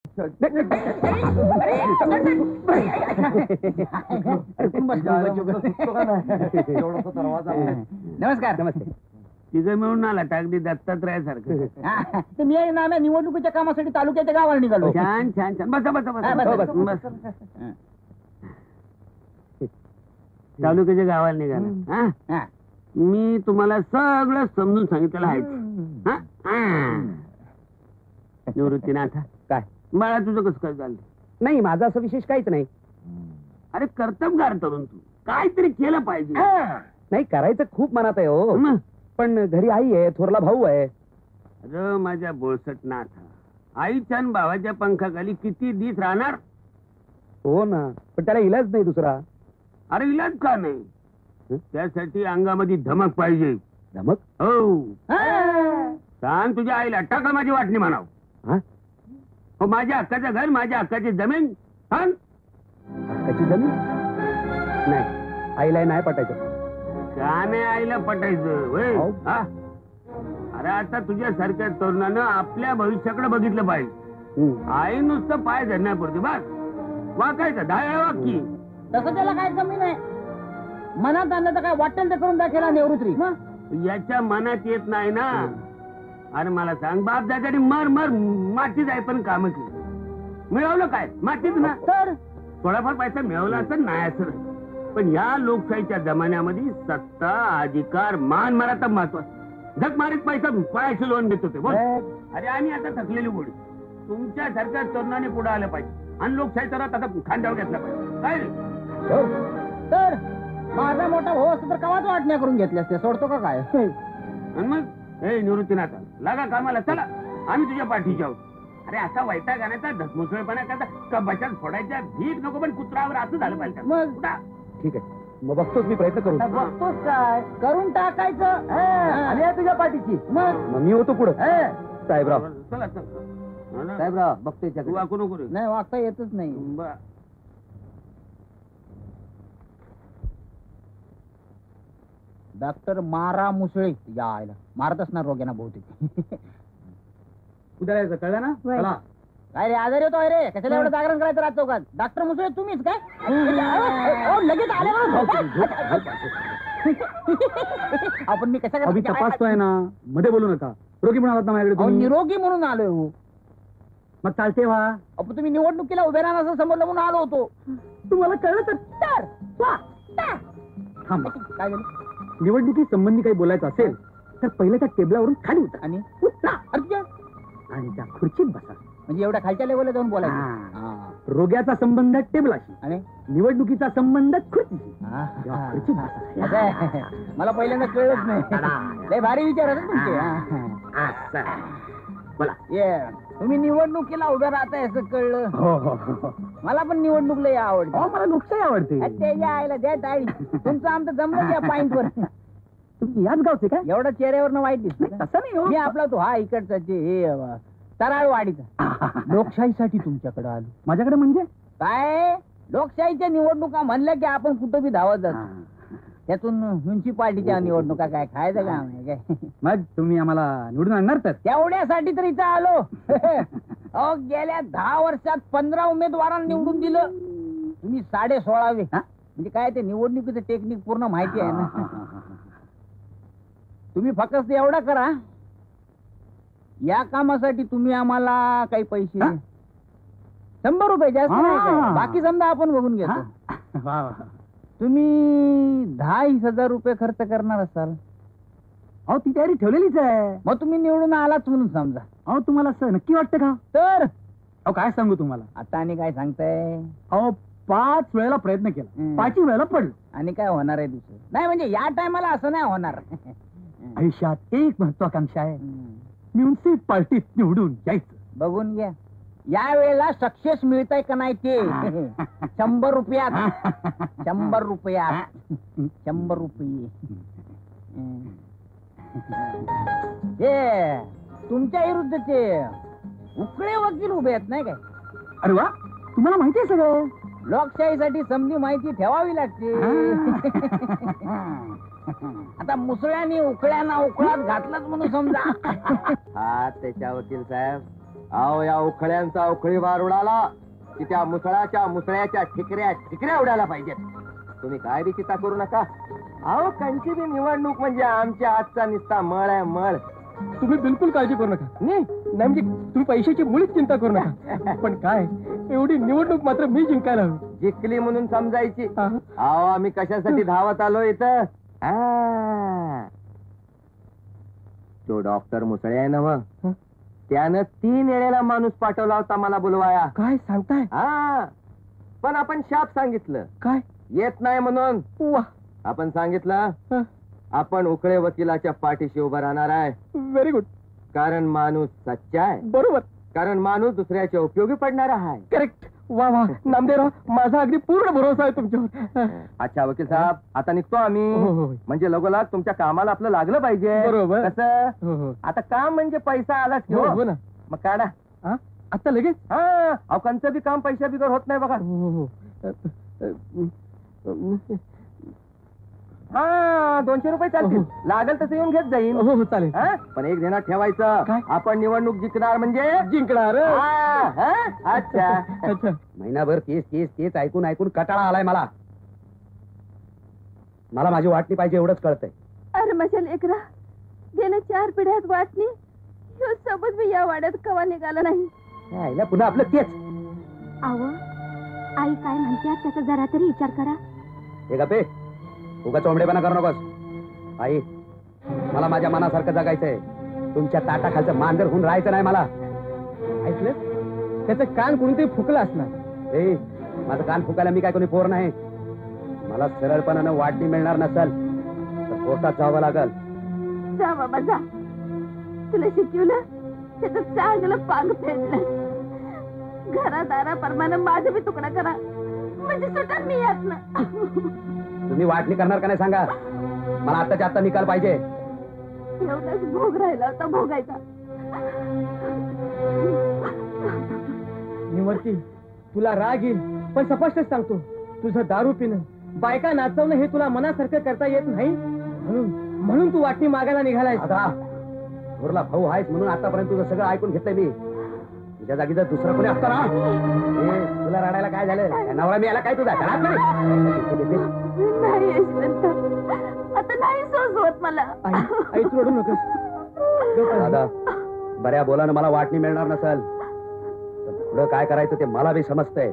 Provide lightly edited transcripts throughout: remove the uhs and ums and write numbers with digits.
नमस्कार. नमस्ते. तिघं मिळून आला टाकली दत्तात्रय सारखं. ते मी ना निवडणुकीच्या कामासाठी तालुक्याच्या गावाला निघालो. छान छान छान. बसा बसा बसा बस. तालुक्याच्या गावाला निघाला. मी तुम्हाला सगळं समजून सांगितलेलं आहे. निवृत्तीनाथ काय बाळा तुझं कसं काय झालं? नाही, माझं असं विशेष काहीच नाही. अरे कर्तबगार तरुण तू काहीतरी केलं पाहिजे. नाही, करायचं खूप मनात आहे हो. मग? पण घरी आई आहे, थोरला भाऊ आहे. अरे माझ्या बोळसट नाथा, आईच्या आणि भावाच्या पंखाखाली किती दिस राहणार? हो ना, पण त्याला इलाज नाही दुसरा. अरे इलाज का नाही? त्यासाठी अंगामध्ये धमक पाहिजे. धमक? हो. सांग तुझ्या आईला टाका माझी वाटणी म्हणाव. हो, माझ्या हक्काचं घर, माझ्या हक्काची जमीन. सांग. हक्काची जमीन? नाही, आईला नाही पटायचं. का नाही आईला पटायचं होय? अरे आता तुझ्यासारख्या तरुणानं आपल्या भविष्याकडे बघितलं पाहिजे. आई नुसतं पाय धरण्यापुरती बस वाकायचं धाय वाक्की. तसं त्याला काय कमी नाही. मनात आणलं तर काय वाटेल ते करून दाखवला निवृत्ती. याच्या मनात येत नाही ना. अरे मला सांग, बाप दादानी मर मर मातीच आहे पण काम केली. मिळवलं काय? मातीच ना. तर थोडाफार पैसा मिळवला असं नाही असं. पण या लोकशाहीच्या जमान्यामध्ये सत्ता, अधिकार, मान मराठा महत्वाचं. झक मारीत पैसा पळायची लोन देत होते. बोल. अरे आम्ही आता थकलेली गोडी. तुमच्यासारख्या तरुणाने पुढे आलं पाहिजे आणि लोकशाही तर आता खांद्यावर घेतला पाहिजे. काय रे? तर माझा मोठा भाऊ असतो तर कवाच वाटण्या करून घेतल्या असते. सोडतो का काय? आणि मग हे निवृत्तीनाथ लागा कामाला. चला आम्ही तुझ्या पाठीशी आहोत. अरे असा वैताग आणायचा, धसमुसळपणा करता का बशात फोडायच्या भीक नको, पण कुत्रावर असं झालं पाहिजे. मग ठीक आहे, मग बघतोच मी प्रयत्न करू. बघतोच काय करून टाकायचं. आणि तुझ्या पाठीची मग मी होतो पुढे. साहेबराव चला चला. साहेबराव बघतोय. तू वाकू नको रे. नाही, वागता येतच नाही. डॉक्टर मारा मुसळे या आयला मारत असणार रोग्यांना बहुतेक. उद्या कळलं ना? चला. काय रे, आजारी होतो रे? कशाला एवढं जागरण करायचं रात चौकात? डॉक्टर मुसळे तुम्हीच काय? लगेच आले. आपण मी कशा तपासतोय ना, मध्ये बोलू नका. रोगी म्हणून आलात ना माझ्याकडे? निरोगी म्हणून आलोय. मग चालते व्हा. आपण तुम्ही निवडणुकीला उभे राहणार असं समजलं म्हणून आलो होतो. तुम्हाला कळलं तर थांबा. काय झालं? निवडणुकी संबंधी काही बोलायचं असेल तर पहिले त्या टेबलावरून खाली उतरा आणि आणि त्या खुर्चीत बसा. म्हणजे एवढ्या खालच्या लेवलला जाऊन बोलायचं. रोग्याचा संबंध टेबलाशी आणि निवडणुकीचा संबंध खुर्चीशी. खुर्चीत बसा. मला पहिल्यांदा कळलंच नाही. लय भारी विचार होते तुमचे. बोला. तुम्ही निवडणुकीला उभ्या राहताय असं कळलं. मला पण निवडणूक लय आवडते. मला लोकशाही आवडते. त्याच्या आईला द्या टाळी. तुमचं आमचं जमलं या पॉइंट वर. तुम्ही याच गावचे का? एवढं चेहऱ्यावर वाईट दिसत. तसं नाही. मी आपला तो हा इकडचा हे तराळवाडीचा. लोकशाहीसाठी तुमच्याकडे आलो. माझ्याकडे म्हणजे काय? लोकशाहीच्या निवडणुका म्हणल्या की आपण कुठं बी धावत जातो. त्यातून म्युन्सिपाल्टीच्या निवडणुका काय खायचं काम आहे काय? मग तुम्ही आम्हाला निवडून आणणार तर? तेवढ्यासाठी तर इथं आलो. गेल्या 10 वर्षात 15 उमेदवारांना निवडून दिलं. तुम्ही 16वे. म्हणजे काय ते निवडणुकीचं टेक्निक पूर्ण माहिती आहे ना. तुम्ही फक्त एवढं करा, या कामासाठी तुम्ही आम्हाला काही पैसे 100 रुपये जास्त नाही काय. बाकी समजा आपण बघून घेतो. तुम्ही 10,000 रुपये खर्च करणार असाल. अहो ती तयारी ठेवलेलीच आहे. मग तुम्ही निवडून आलाच म्हणून समजा. अहो तुम्हाला असं नक्की वाटतं का? तर अहो काय सांगू तुम्हाला. आता आणि काय सांगताय? अहो 5 वेळेला प्रयत्न केला, 5ही वेळेला पडलो. आणि काय होणार आहे दुसरं? नाही म्हणजे या टायमाला असं नाही होणार. आयुष्यात एक महत्वाकांक्षा आहे, म्युन्सिपाल्टीत निवडून यायचं. बघून घ्या या वेळेला सक्सेस मिळतंय का नाही ते. 100 रुपयात 100 रुपयात 100 रुपये. हे तुमच्या विरुद्धचे उकळे वकील उभे आहेत नाही काय? अरे वा, तुम्हाला माहिती आहे सगळं. लोकशाहीसाठी समजी माहिती ठेवावी लागते. आता मुसळ्याने उकळ्यांना उकळात घातलंच म्हणून समजा. हा त्याच्या वकील साहेब अहो या उखळ्यांचा उखळी वार उडाला की त्या मुसळ्याच्या ठिकऱ्या उडायला पाहिजेत. तुम्ही काय बी चिंता करू नका. अहो कंची बी निवडणूक म्हणजे आमच्या हातचा निस्ता मळ आहे मळ. तुम्ही बिलकुल काळजी करू नका. नाही म्हणजे तुम्ही पैशाची मुळीच चिंता करू नका. पण काय एवढी निवडणूक मात्र मी जिंकायला हवी. जिंकली म्हणून समजायची. अहो आम्ही कशासाठी धावत आलो इथं. तो डॉक्टर मुसळे आहे ना मग, त्यानं 3 वेळेला माणूस पाठवला होता मला बोलवाया. काय सांगताय? हा पण आपण शाप सांगितलं काय येत नाही म्हणून. वा आपण सांगितलं आपण उकळे वकिलाच्या पाठीशी उभं राहणार आहे. Very good. कारण माणूस सच्चा आहे. बरोबर. कारण माणूस दुसऱ्याच्या उपयोगी पडणारा आहे. करेक्ट. वा वा नामदेवराव माझा अगदी पूर्ण भरोसा आहे तुमच्यावर. अच्छा वकील साहेब आता निघतो आम्ही. हो, हो. म्हणजे लगोलाग तुमच्या कामाला आपलं लागलं पाहिजे. बरोबर. कसं हो हो आता काम म्हणजे पैसा आलाच की हो हो. हो ना. मग काढा. हा? आता लगेच. हा अहो कंचं बी काम पैशा बिगर होत नाही बघा. हो हो हा 200 रुपये चालतील. हो. लागेल तसं येऊन घेत जाईन. हो हो चालेल. हा? पण एक ध्यानात ठेवायचं काय? आपण निवडणूक जिंकणार म्हणजे जिंकणार. हा, हा? अच्छा अच्छा. महिनाभर तेच ऐकून ऐकून कटाळा आलाय मला. मला माझी वाटणी पाहिजे एवढंच कळतंय. अरे माझ्या लेकरा गेल्या 4 पिढ्यात वाटणी ह्यो सोबत मी या वाड्यात कवा निघाला नाही. यायला पुन्हा आपलं तेच. आव आई काय म्हणते त्याचा जरा तरी विचार करा. हे गप्पे उगा चोंबडेपणा करू नकोस. आई मला माझ्या मनासारखं जगायचंय. तुमच्या ताटाखालचं मांजर होऊन राहायचं नाही मला. ऐकलं त्याचं कान कोणीतरी फुकलं असणार. ए माझं कान फुकायला मी काय कोणी पोर नाही. मला सरळपणानं वाटणी मिळणार नसेल तर कोर्टात जावं लागल. जा बाबा जा. तुला शिकवलं त्याचं चांगलं पांग फेडलं. घरादाराप्रमाणे माझं बी तुकडा करा म्हणजे सुटत मी यात ना. तुम्ही वाटणी करणार का नाही सांगा. मला आत्ताच्या आत्ता निकाल पाहिजे. एवढाच भोग राहिला होता भोगायचा. निवर्ती तुला राग येईल पण स्पष्टच सांगतो तुझं दारू पिणं बायका नाचवणं हे तुला मनासारखं करता येत नाही म्हणून तू वाटणी मागायला निघालाय. आता थोरला भाऊ आहेस म्हणून आतापर्यंत तुझं सगळं ऐकून घेतलंय मी. तुझ्या जागी जर दुसरं कोणी असतं ना. तुला रडायला काय झालं. नवरा मी याला काय तुझा घरात नाही यशवंत आता नाही सोसवत मला. आई तू रडू नकोस. दादा बऱ्या बोलानं मला वाटणी मिळणार नसेल तर पुढं काय करायचं ते मला बी समजतंय.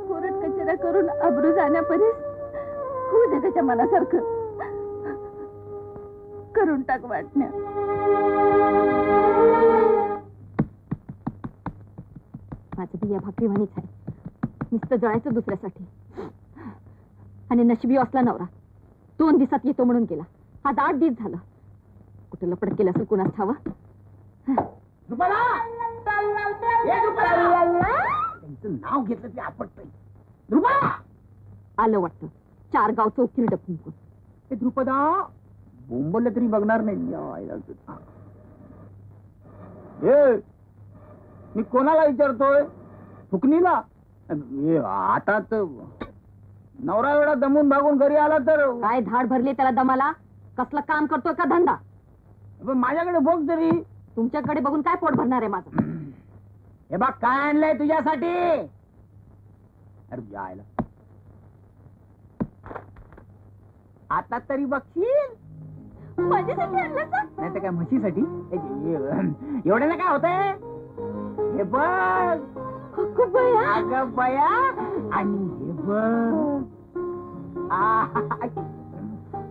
कोरट कचरा करून अब्रू जाण्यापर्यंत होऊ दे त्याच्या मनासारखं. करून टाक वाटण्या. माझं बिया भाकरीवाणीच आहे. नुसतं जळायचं दुसऱ्यासाठी. आणि नशिबी असला नवरा 2 दिवसात येतो म्हणून गेला. आज 8 दिवस झालं. कुठे लपड केलं असेल कुणास ठावं. त्यांचं नाव घेतलं ते आपटतंय. आलं वाटतं 4 गाव चौकीर डपून. हे द्रुपदा बोंबलं तरी बघणार नाही. मी कोणाला विचारतोय. फुकणीला. आता तर नवरा वेळा दमून भागून घरी आला तर काय धाड भरली त्याला दमाला. कसला काम करतोय का धंदा. माझ्याकडे बघ तरी. तुमच्याकडे बघून काय पोट भरणार आहे माझं. हे बघ काय आणलंय तुझ्यासाठी. अरे जायला आता तरी बघशील. माझ्यासाठी आणलं का. नाही तर काय म्हशीसाठी. एवढ्याला काय होतंय. हे बघ अगं बया. आणि हे बघ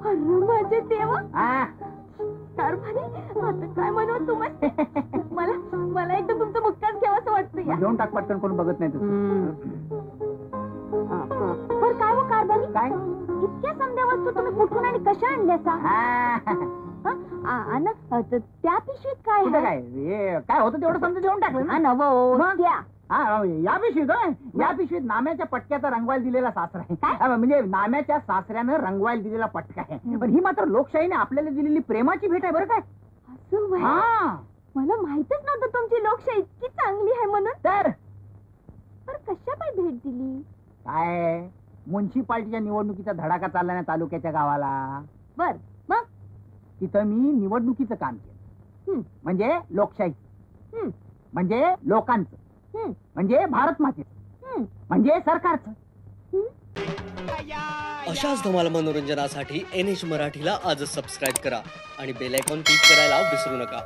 अरे माझे देवा. कारभारी आता काय म्हणू तुम्हाला. मला एकदम तुमचं मुक्काच घ्यावं असं वाटतं. घेऊन टाक पटकन कोण बघत नाही पर काय हो कारभारी. काय इतक्या समध्या वस्तू तुम्ही कुठून आणि कशा आणल्या त्या पिशवीत काय कुठं काय काय होतं तेवढं समजा देऊन टाकलं ना. मग? त्या या पिशवीत या पिशवीत नाम्याच्या पटक्याचा रंगवायला दिलेला सासरा आहे. म्हणजे नाम्याच्या सासऱ्यानं रंगवायला दिलेला पटका आहे. पण ही मात्र लोकशाहीने आपल्याला दिलेली प्रेमाची भेट आहे बरं काय. असं व्हय? मला माहितच नव्हतं तुमची लोकशाही इतकी चांगली आहे म्हणून. तर कशा पाय भेट दिली. काय म्युन्सिपाल्टीच्या निवडणुकीचा धडाका चालला ना तालुक्याच्या गावाला. बर मग तिथं मी निवडणुकीचं काम केलं. म्हणजे लोकशाही. म्हणजे लोकांचं, म्हणजे भारत मातेचं, म्हणजे सरकारचं. अशाच धमाल मनोरंजनासाठी NH मराठीला आजच सबस्क्राईब करा आणि बेल आयकॉन क्लिक करायला विसरू नका.